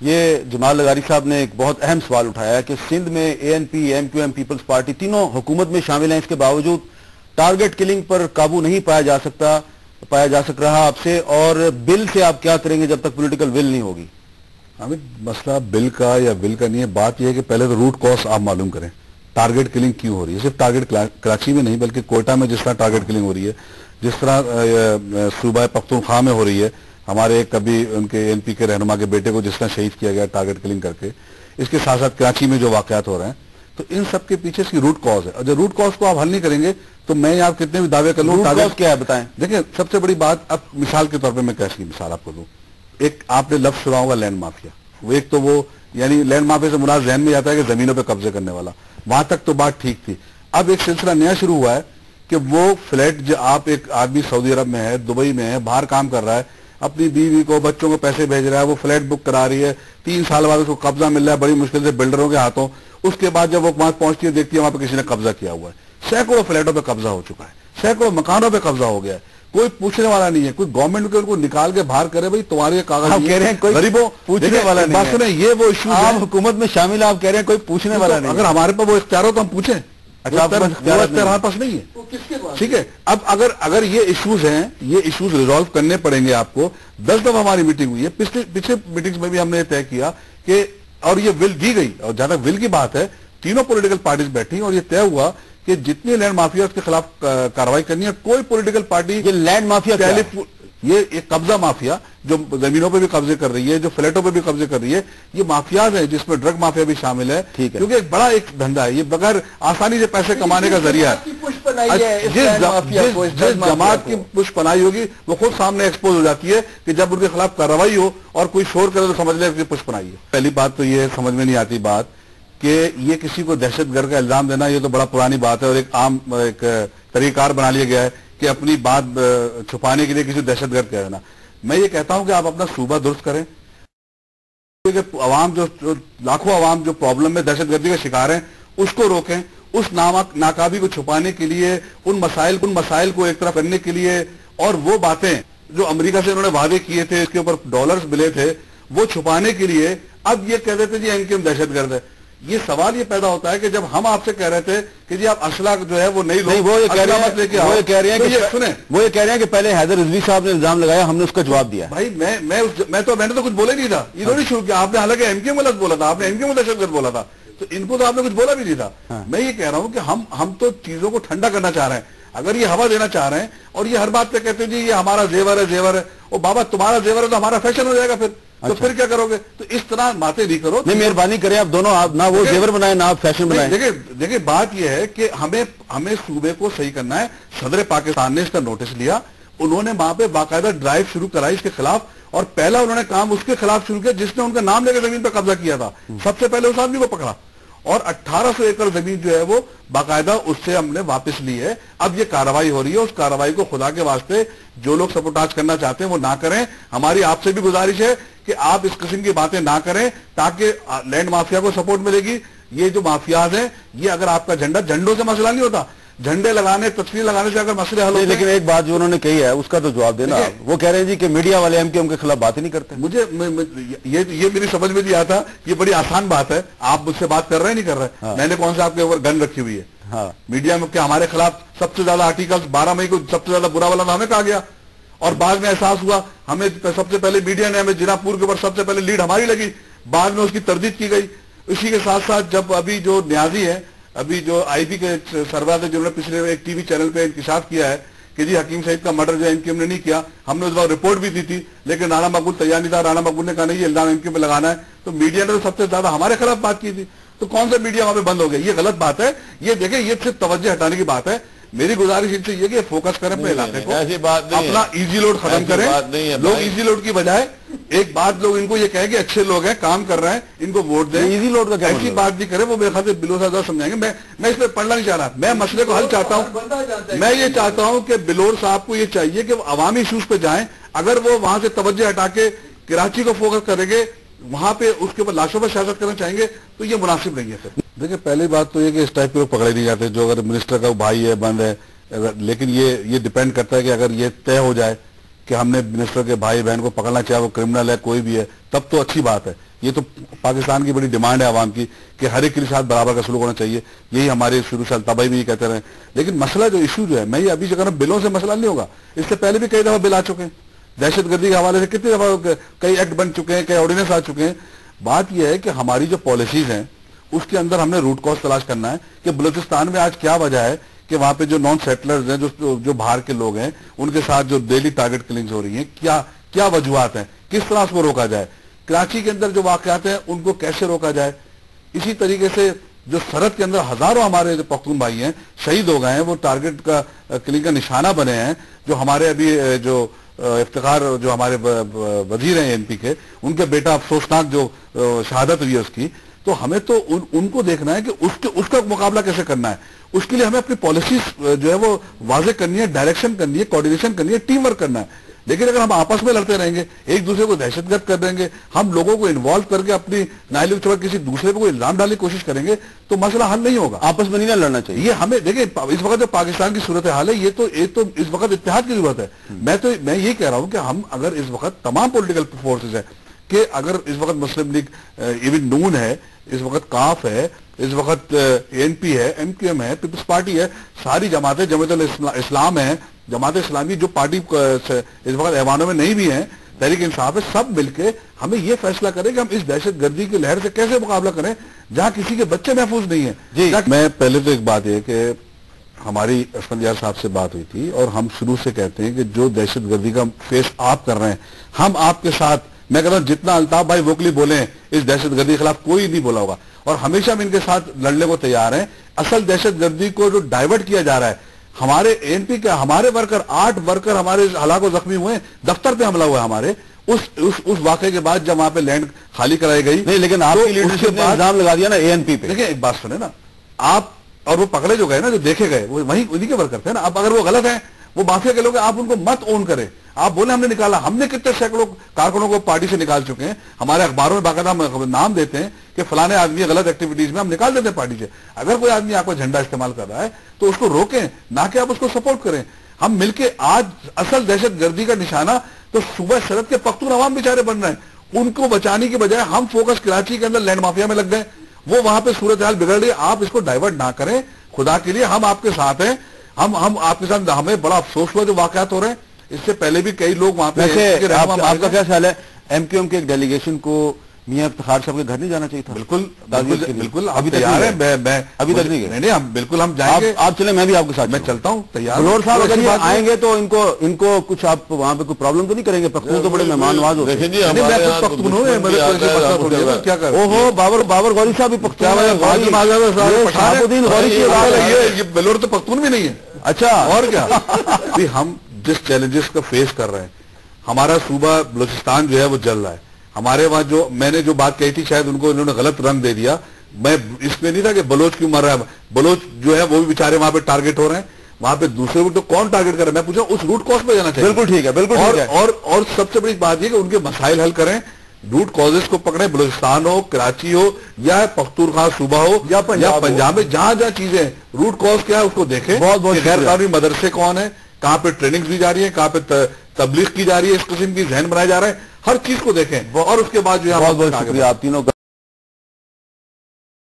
یہ جمال لغاری صاحب نے ایک بہت اہم سوال اٹھایا ہے کہ سندھ میں A N P, M Q M, Peoples Party تینوں حکومت میں شامل ہیں، اس کے باوجود ٹارگٹ کلنگ پر قابو نہیں پایا جا سک رہا آپ سے، اور بل سے آپ کیا کریں گے جب تک پولیٹیکل ول نہیں ہوگی؟ مسئلہ بل کا یا بل کا نہیں ہے، بات یہ ہے کہ پہلے تو روٹ کاز آپ معلوم کریں، ٹارگٹ کلنگ کیوں ہو رہی ہے؟ صرف ٹارگٹ کراچی میں نہیں بلکہ کوئٹہ میں جس طرح ٹارگٹ کلنگ ہو رہی ہے، جس طرح صوبہ پختونخوا میں ہو رہی ہے، ہمارے کبھی ان کے این پی کے رہنما کے بیٹے کو جس طرح شہید کیا گیا ٹارگٹ کلنگ کر کے، اس کے ساتھ ساتھ کراچی میں جو واقعات ہو رہے ہیں، تو ان سب کے پیچھے اس کی روٹ کاز ہے، اور جب روٹ کاز کو آپ حل نہیں کریں گے تو میں آپ کتنے بھی دعوے کر لوں، روٹ کاز کیا ہے بتائیں؟ دیکھیں سب سے بڑی بات، اب مثال کے طور پہ میں کیسی مثال آپ کو دوں، ایک آپ نے لفظ سنا ہوگا لینڈ مافیا، وہ ایک تو وہ یعنی لینڈ مافیا سے مراد ذہن میں جاتا ہے کہ زمینوں پہ قبضے کرنے والا، وہاں تک تو بات ٹھیک تھی۔ اب ایک سلسلہ نیا شروع ہوا ہے کہ وہ فلیٹ جو آپ ایک آدمی سعودی عرب میں ہے، دبئی میں ہے، باہر کام کر رہا ہے، اپنی بیوی کو بچوں کو پیسے بھیج رہا ہے، وہ فلیٹ بک کرا رہی ہے، 3 سال بعد اس کو قبضہ مل رہا ہے بڑی مشکل سے بلڈروں کے ہاتھوں، اس کے بعد جب وہ وہاں پہنچتی ہے دیکھتی ہے وہاں پہ کسی نے قبضہ کیا ہوا ہے، سینکڑوں فلیٹوں پہ قبضہ ہو چکا ہے، سینکڑوں مکانوں پہ قبضہ ہو گیا ہے، کوئی پوچھنے والا نہیں ہے، کوئی گورنمنٹ کے ان کو نکال کے باہر کرے بھائی تمہارے کاغذ غریبوں پوچھنے والا نہیں ہے، یہ وہ ایشو آپ حکومت میں شامل آپ کہہ رہے ہیں کوئی پوچھنے والا نہیں، اگر ہمارے پاس وہ اختیار ہو تو ہم پوچھیں، ہمارے پاس نہیں ہے، ٹھیک ہے۔ اب اگر یہ ایشوز ہیں، یہ ایشوز ریزالو کرنے پڑیں گے آپ کو۔ 10 دفعہ ہماری میٹنگ ہوئی ہے، پچھلے میٹنگز میں بھی ہم نے طے کیا کہ اور یہ ول دی گئی، اور جہاں تک ول کی بات ہے تینوں پولیٹیکل پارٹیز بیٹھی اور یہ طے ہوا کہ جتنی لینڈ مافیا کے خلاف کارروائی کرنی ہے، کوئی پولیٹیکل پارٹی یہ لینڈ مافیا یہ ایک قبضہ مافیا جو زمینوں پہ بھی قبضے کر رہی ہے، جو فلیٹوں پہ بھی قبضے کر رہی ہے، یہ مافیاز ہیں جس میں ڈرگ مافیا بھی شامل ہے، کیونکہ ایک بڑا ایک دھندا ہے، یہ بغیر آسانی سے پیسے کمانے کا ذریعہ ہے۔ جس جماعت کی پش پناہی ہوگی وہ خود سامنے ایکسپوز ہو جاتی ہے کہ جب ان کے خلاف کارروائی ہو اور کوئی شور کرے تو سمجھ لے کہ پش پناہی ہے۔ پہلی بات تو یہ سمجھ میں نہیں آتی بات کہ یہ کسی کو دہشت گرد کا الزام دینا، یہ تو بڑا پرانی بات ہے اور ایک عام ایک طریقہ کار بنا لیا گیا ہے کہ اپنی بات چھپانے کے لیے کسی دہشت گرد کہہ دینا۔ میں یہ کہتا ہوں کہ آپ اپنا صوبہ درست کریں، عوام جو لاکھوں عوام جو پرابلم میں دہشت گردی کا شکار ہیں اس کو روکیں، اس ناکامی کو چھپانے کے لیے، ان مسائل کو ایک طرف کرنے کے لیے، اور وہ باتیں جو امریکہ سے انہوں نے وعدے کیے تھے، اس کے اوپر ڈالرز ملے تھے، وہ چھپانے کے لیے اب یہ کہہ دیتے جی ان کی دہشت گرد ہے۔ یہ سوال یہ پیدا ہوتا ہے کہ جب ہم آپ سے کہہ رہے تھے کہ جی آپ اسلحہ جو ہے وہ نہیں لو، وہ یہ کہہ رہے ہیں کہ پہلے حیدر رضوی صاحب نے الزام لگایا، ہم نے اس کا جواب دیا۔ بھائی میں تو کچھ بولا نہیں تھا، انہوں نے شروع کیا، آپ نے حالانکہ ایم کیو ایم غلط بولا تھا، آپ نے ایم کیو ایم دہشت گرد بولا تھا، تو ان کو تو آپ نے کچھ بولا بھی نہیں تھا۔ میں یہ کہہ رہا ہوں کہ ہم تو چیزوں کو ٹھنڈا کرنا چاہ رہے ہیں، اگر یہ ہوا دینا چاہ رہے ہیں اور یہ ہر بات پہ کہتے ہیں جی یہ ہمارا زیور ہے، او بابا تمہارا زیور ہے تو ہمارا فیشن ہو جائے گا، تو پھر کیا کرو گے؟ تو اس طرح باتیں نہیں کرو۔ نہیں، مہربانی کریں آپ دونوں، نہ وہ زیور بنائیں نہ آپ فیشن بنائیں۔ دیکھیں بات یہ ہے کہ ہمیں صوبے کو صحیح کرنا ہے۔ صدر پاکستان نے اس کا نوٹس لیا، انہوں نے وہاں پہ باقاعدہ ڈرائیو شروع کرائی اس کے خلاف، اور پہلا انہوں نے کام اس کے خلاف شروع کیا جس نے ان کا نام لے کے زمین پہ قبضہ کیا تھا، سب سے پہلے اس آدمی کو پکڑا، اور 1800 ایکڑ زمین جو ہے وہ باقاعدہ اس سے ہم نے واپس لی ہے۔ اب یہ کارروائی ہو رہی ہے، اس کارروائی کو خدا کے واسطے جو لوگ سپوٹاج کرنا چاہتے ہیں وہ نہ کریں۔ ہماری آپ سے بھی گزارش ہے کہ آپ اس قسم کی باتیں نہ کریں تاکہ لینڈ مافیا کو سپورٹ ملے گی۔ یہ جو مافیاز ہیں، یہ اگر آپ کا جھنڈوں سے مسئلہ نہیں ہوتا، جھنڈے لگانے تصویر لگانے سے اگر مسئلے حل ہوتے ہیں۔ لیکن ایک بات جو انہوں نے کہی ہے اس کا تو جواب دینا، وہ کہہ رہے ہیں جی کہ میڈیا والے ایم کیو ایم کے خلاف بات ہی نہیں کرتے۔ مجھے یہ میری سمجھ میں نہیں آتا، یہ بڑی آسان بات ہے، آپ مجھ سے بات کر رہے ہیں نہیں کر رہے، میں نے کون سے آپ کے اوپر گن رکھی ہوئی ہے؟ میڈیا میں کہ ہمارے خلاف سب سے زیادہ آرٹیکلز 12 مئی کو سب سے زیادہ برا والا ہمیں کہا گیا، اور بعد میں احساس ہوا ہمیں سب سے پہلے میڈیا نے ہمیں جنا پور کے اوپر سب سے پہلے لیڈ ہماری لگی، بعد میں اس کی تردید کی گئی۔ اسی کے ساتھ ساتھ جب ابھی جو نیازی ہے، ابھی جو آئی پی کے سربراہ تھے جنہوں نے پچھلے ایک ٹی وی چینل پہ انکشاف کیا ہے کہ جی حکیم سعید کا مرڈر جو ایم کیو ایم نے نہیں کیا، ہم نے اس بار رپورٹ بھی دی تھی لیکن رانا مقبول تیار نہیں تھا، رانا مقبول نے کہا نہیں یہ الزام ایم کیو ایم پہ لگانا ہے، تو میڈیا نے تو سب سے زیادہ ہمارے خلاف بات کی تھی، تو کون سا میڈیا وہاں پہ بند ہو گیا؟ یہ غلط بات ہے، یہ دیکھیں یہ صرف توجہ ہٹانے کی بات ہے۔ میری گزارش ان سے یہ کہ فوکس کریں اپنے علاقے کو، اپنا ایزی لوڈ ختم کریں۔ لوگ ایزی لوڈ کی بجائے ایک بات لوگ ان کو یہ کہیں کہ اچھے لوگ ہیں، کام کر رہے ہیں، ان کو ووٹ دیں۔ ایزی لوڈ کا ایسی بات نہیں کریں، وہ میرے خیال سے بلور صاحب سمجھائیں گے۔ میں اس پہ پڑھنا نہیں چاہ رہا، میں مسئلے کو حل چاہتا ہوں۔ میں یہ چاہتا ہوں کہ بلور صاحب کو یہ چاہیے کہ وہ عوامی ایشوز پہ جائیں، اگر وہ وہاں سے توجہ ہٹا کے کراچی کو فوکس کریں گے، وہاں پہ اس کے اوپر لاشوں پر سیاست کرنا چاہیں گے تو یہ مناسب نہیں ہے۔ پھر دیکھیں پہلی بات تو یہ کہ اس ٹائپ کے لوگ پکڑے نہیں جاتے، جو اگر منسٹر کا بھائی ہے بند ہے، لیکن یہ ڈیپینڈ کرتا ہے کہ اگر یہ طے ہو جائے کہ ہم نے منسٹر کے بھائی بہن کو پکڑنا چاہے وہ کرمنل ہے کوئی بھی ہے تب تو اچھی بات ہے. یہ تو پاکستان کی بڑی ڈیمانڈ ہے عوام کی کہ ہر ایک کے ساتھ برابر کا سلوک ہونا چاہیے. یہی ہمارے شروع سے الطبائی بھی یہ کہتے رہے. لیکن مسئلہ جو ایشو جو ہے میں یہ ابھی جو کہہ رہا ہوں بلوں سے مسئلہ نہیں ہوگا. اس سے پہلے بھی کئی دفعہ بل آ چکے ہیں دہشت گردی کے حوالے سے, کتنی دفعہ کئی ایکٹ بن چکے ہیں, کئی آرڈیننس آ چکے ہیں. بات یہ ہے کہ ہماری جو پالیسیز ہیں اس کے اندر ہم نے روٹ کاز تلاش کرنا ہے کہ بلوچستان میں آج کیا وجہ ہے کہ وہاں پہ جو نان سیٹلرز ہیں جو باہر کے لوگ ہیں ان کے ساتھ جو ڈیلی ٹارگٹ کلنگز ہو رہی ہیں, کیا وجوہات ہیں, کس طرح اس کو روکا جائے. کراچی کے اندر جو واقعات ہیں ان کو کیسے روکا جائے. اسی طریقے سے جو سرحد کے اندر ہزاروں ہمارے جو پختون بھائی ہیں شہید ہو گئے ہیں, وہ ٹارگٹ کا کلنگ کا نشانہ بنے ہیں. جو ہمارے ابھی جو افتخار جو ہمارے وزیر ہیں MP کے, ان کے بیٹا افسوسناک جو شہادت ہوئی ہے اس کی, تو ہمیں تو ان کو دیکھنا ہے کہ اس کا مقابلہ کیسے کرنا ہے. اس کے لیے ہمیں اپنی پالیسیز جو ہے وہ واضح کرنی ہے, ڈائریکشن کرنی ہے, کوارڈینیشن کرنی ہے, ٹیم ورک کرنا ہے. لیکن اگر ہم آپس میں لڑتے رہیں گے, ایک دوسرے کو دہشت گرد کر دیں گے, ہم لوگوں کو انوالو کر کے اپنی نااہلی کے کسی دوسرے کو الزام ڈالنے کی کوشش کریں گے تو مسئلہ حل نہیں ہوگا. آپس میں نہیں نہ لڑنا چاہیے. یہ ہمیں دیکھیں اس وقت جو پاکستان کی صورتحال ہے یہ تو اس وقت اتحاد کی ضرورت ہے. میں یہ کہہ رہا ہوں کہ ہم اگر اس وقت تمام پولیٹیکل فورسز ہیں کہ اگر اس وقت مسلم لیگ ایون نون ہے, اس وقت کاف ہے, اس وقت ANP ہے, MQM ہے, پیپلز پارٹی ہے, ساری جماعتیں, جماعت الاسلام ہے, جماعت اسلامی جو پارٹی اس وقت ایوانوں میں نہیں بھی ہیں, تحریک انصاف ہے, سب مل کے ہمیں یہ فیصلہ کریں کہ ہم اس دہشت گردی کی لہر سے کیسے مقابلہ کریں جہاں کسی کے بچے محفوظ نہیں ہیں. جی میں پہلے تو ایک بات یہ کہ ہماری اسفندیار صاحب سے بات ہوئی تھی اور ہم شروع سے کہتے ہیں کہ جو دہشت گردی کا فیس آپ کر رہے ہیں ہم آپ کے ساتھ, میں کہتا ہوں جتنا الطاف بھائی ووکلی بولے ہیں اس دہشت گردی کے خلاف کوئی نہیں بولا ہوگا, اور ہمیشہ ہم ان کے ساتھ لڑنے کو تیار ہیں. اصل دہشت گردی کو جو ڈائیورٹ کیا جا رہا ہے, ہمارے ANP کے ہمارے ورکر 8 ورکر ہمارے ہلاک و زخمی ہوئے, دفتر پہ حملہ ہوا ہے ہمارے اس واقعے کے بعد جب وہاں پہ لینڈ خالی کرائی گئی. نہیں لیکن آپ کی لیڈرشپ نے الزام لگا دیا نا ANP پہ. دیکھیں ایک بات سنیں نا, آپ اور وہ پکڑے جو گئے نا, جو دیکھے گئے وہ وہیں انہی کے ورکر تھے نا. اب اگر وہ غلط ہیں, وہ مافیا کے لوگ ہیں, آپ ان کو مت اون کریں. آپ بولیں ہم نے نکالا, ہم نے کتنے سینکڑوں کارکنوں کو پارٹی سے نکال چکے ہیں. ہمارے اخباروں میں باقاعدہ نام دیتے ہیں کہ فلانے آدمی غلط ایکٹیویٹیز میں ہم نکال دیتے ہیں پارٹی سے. اگر کوئی آدمی آپ کا جھنڈا استعمال کر رہا ہے تو اس کو روکیں, نہ کہ آپ اس کو سپورٹ کریں. ہم مل کے آج اصل دہشت گردی کا نشانہ تو صوبہ سرحد کے پختون عوام بیچارے بن رہے ہیں. ان کو بچانے کی بجائے ہم فوکس کراچی کے اندر لینڈ مافیا میں لگ گئے, وہ وہاں پہ صورتحال بگڑ رہی ہے. آپ اس کو ڈائیورٹ نہ کریں, خدا کے لیے ہم آپ کے ساتھ ہیں. ہم آپ کے ساتھ, ہمیں بڑا افسوس ہوا جو واقعات ہو رہے ہیں. اس سے پہلے بھی کئی لوگ وہاں پہ. آپ کا کیا خیال ہے MQM کے ایک ڈیلیگیشن کو میاں افتخار صاحب کے گھر نہیں جانا چاہیے تھا؟ بالکل ابھی تیار ہے. میں ابھی تک نہیں گئے. نہیں ہم بالکل ہم جائیں گے. آپ چلیں, میں بھی آپ کے ساتھ میں چلتا ہوں, تیار. بلور صاحب اگر یہ آئیں گے تو ان کو کچھ آپ وہاں پہ کوئی پرابلم تو نہیں کریں گے؟ پختون تو بڑے مہمان نواز ہوتے ہیں. پختون ہوں, کیا کر اوہو بابر غوری صاحب بھی پختون یہ بلور تو پختون بھی نہیں ہے. اچھا, اور کیا. ہم جس چیلنجز کا فیس کر رہے ہیں, ہمارا صوبہ بلوچستان جو ہے وہ جل رہا ہے. ہمارے وہاں جو میں نے جو بات کہی تھی شاید ان کو انہوں نے غلط رنگ دے دیا. میں اس میں نہیں تھا کہ بلوچ کیوں مر رہا ہے. بلوچ جو ہے وہ بھی بیچارے وہاں پہ ٹارگٹ ہو رہے ہیں. وہاں پہ دوسرے کو تو کون ٹارگٹ کر رہا ہے؟ میں پوچھا اس روٹ کاز پہ جانا چاہیے. بالکل ٹھیک ہے, بالکل. اور سب سے بڑی بات یہ کہ ان کے مسائل حل کریں, روٹ کازز کو پکڑیں. بلوچستان ہو, کراچی ہو, یا پختونخوا صوبہ ہو, یا پنجاب میں جہاں چیزیں روٹ کاز کیا ہے اس کو دیکھیں. غیر قانونی مدرسے کون ہیں, کہاں پہ ٹریننگ دی جا رہی ہے, کہاں پہ تبلیغ کی جا رہی ہے, اس قسم کی ذہن بنائے جا رہے ہیں, ہر چیز کو دیکھیں. اور اس کے بعد جو ہے بہت بہت شکریہ آپ تینوں کا.